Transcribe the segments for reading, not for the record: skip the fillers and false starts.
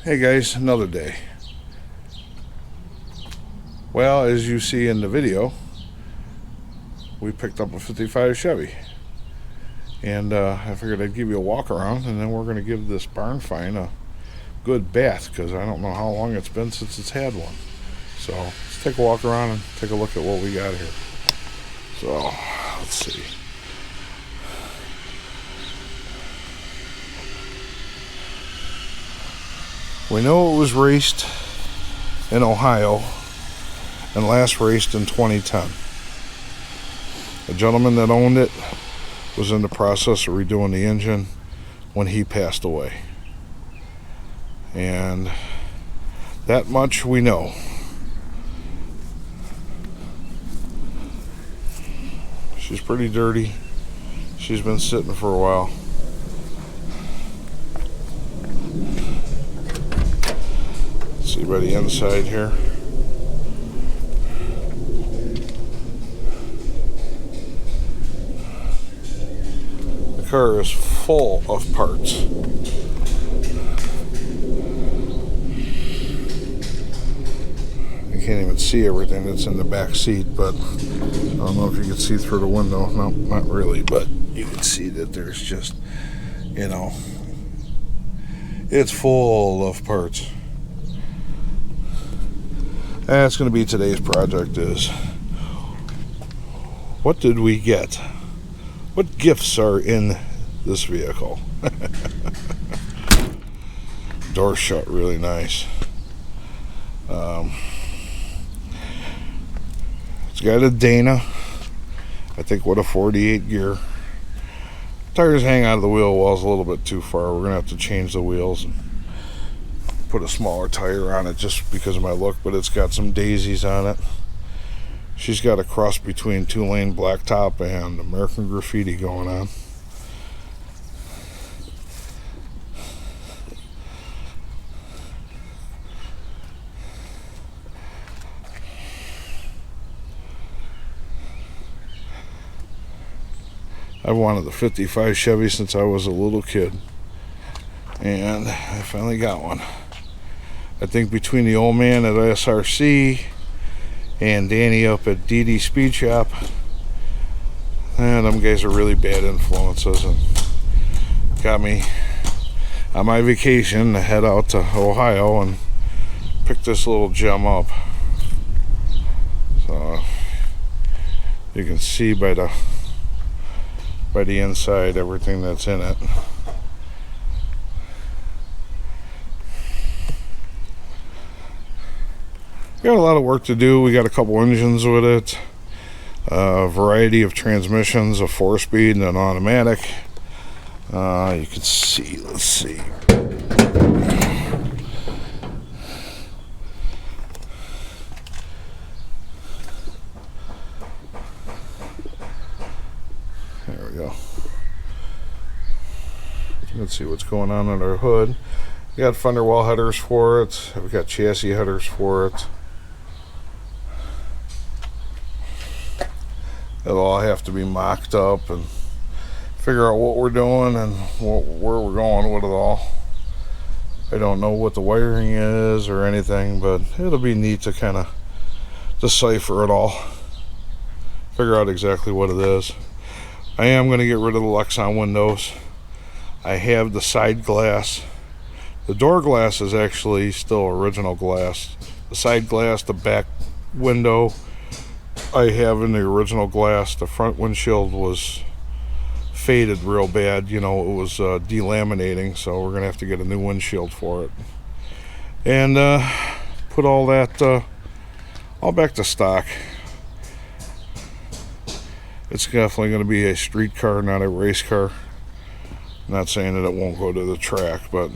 Hey guys, another day. Well, as you see in the video, we picked up a 55 Chevy. And I figured I'd give you a walk around, and then we're going to give this barn find a good bath, because I don't know how long it's been since it's had one. So let's take a walk around and take a look at what we got here. So let's see. We know it was raced in Ohio and last raced in 2010. The gentleman that owned it was in the process of redoing the engine when he passed away. And that much we know. She's pretty dirty. She's been sitting for a while. See by the inside here. The car is full of parts. You can't even see everything that's in the back seat, but I don't know if you can see through the window. No, not really, but you can see that there's just, it's full of parts. That's going to be today's project is, what did we get? What gifts are in this vehicle? Door shut really nice. It's got a Dana, I think with a 48 gear. Tires hang out of the wheel wells a little bit too far. We're going to have to change the wheels and put a smaller tire on it just because of my look, but it's got some daisies on it. She's got a cross between 2-lane blacktop and American Graffiti going on. I've wanted the 55 Chevy since I was a little kid, and I finally got one. I think between the old man at SRC and Danny up at DD Speed Shop, them guys are really bad influences and got me on my vacation to head out to Ohio and pick this little gem up. So you can see by the inside everything that's in it. We got a lot of work to do. We got a couple engines with it, a variety of transmissions, a 4-speed and an automatic. You can see, let's see. There we go. Let's see what's going on under our hood. We got fender well headers for it. We got chassis headers for it. It'll all have to be mocked up and figure out what we're doing and where we're going with it all. I don't know what the wiring is or anything, but it'll be neat to kind of decipher it all. Figure out exactly what it is. I am going to get rid of the Lexan windows. I have the side glass. The door glass is actually still original glass. The side glass, the back window, I have in the original glass. The front windshield was faded real bad. It was delaminating, so we're going to have to get a new windshield for it. And put all that all back to stock. It's definitely going to be a street car, not a race car. I'm not saying that it won't go to the track, but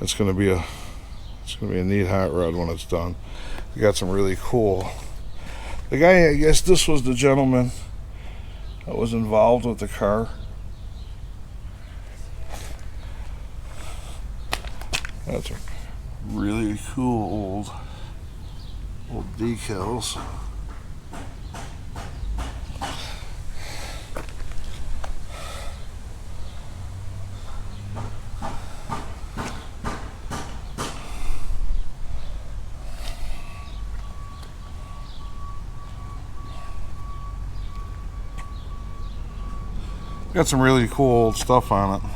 it's going to be a neat hot rod when it's done. We got some really cool. The guy, I guess this was the gentleman that was involved with the car. That's a really cool old decals. Got some really cool old stuff on it.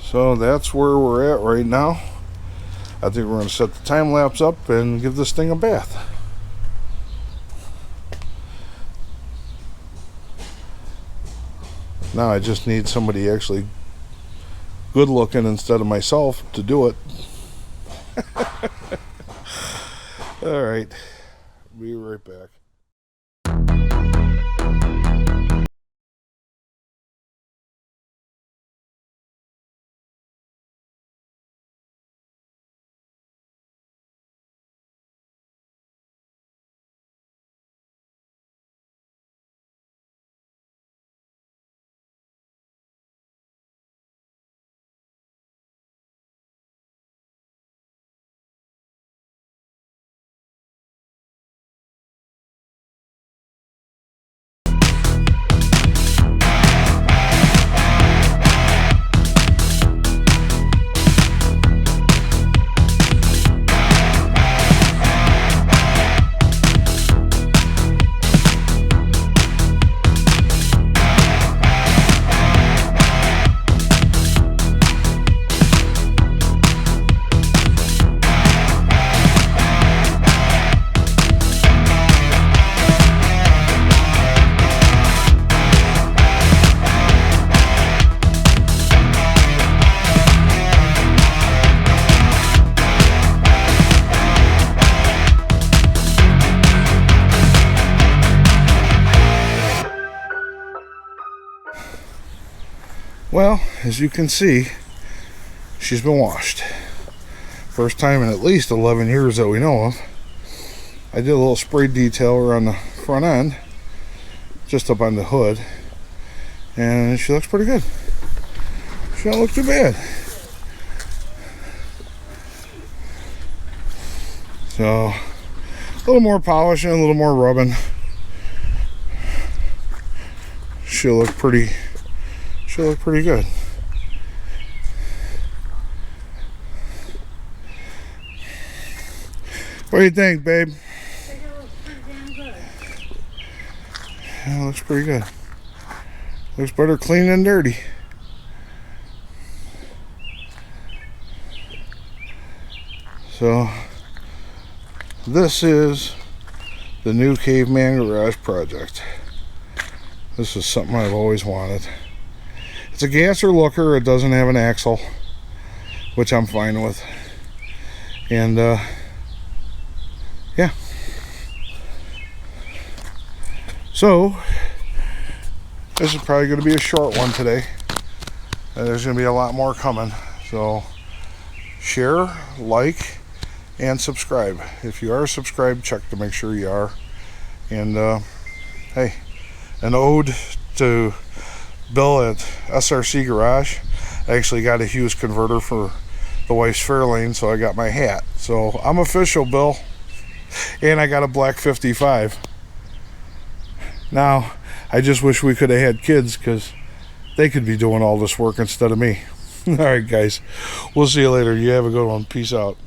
So that's where we're at right now. I think we're going to set the time lapse up and give this thing a bath. Now I just need somebody actually good looking instead of myself to do it. Alright, be right back. Well, as you can see, she's been washed. First time in at least 11 years that we know of. I did a little spray detail around the front end, just up on the hood, and she looks pretty good. She don't look too bad. So, a little more polishing, a little more rubbing. She'll look pretty good. What do you think, babe? I think it looks pretty damn good. Yeah, it looks pretty good. Looks better clean than dirty. So, this is the new Caveman Garage project. This is something I've always wanted. It's a gasser looker. It doesn't have an axle, which I'm fine with. And yeah. So this is probably going to be a short one today. And there's going to be a lot more coming. So share, like, and subscribe. If you are subscribed, check to make sure you are. And hey, an ode to Bill at SRC Garage. I actually got a Hughes converter for the wife's Fairlane, so I got my hat. So I'm official, Bill. And I got a black 55. Now, I just wish we could have had kids, because they could be doing all this work instead of me. Alright guys, we'll see you later. You have a good one. Peace out.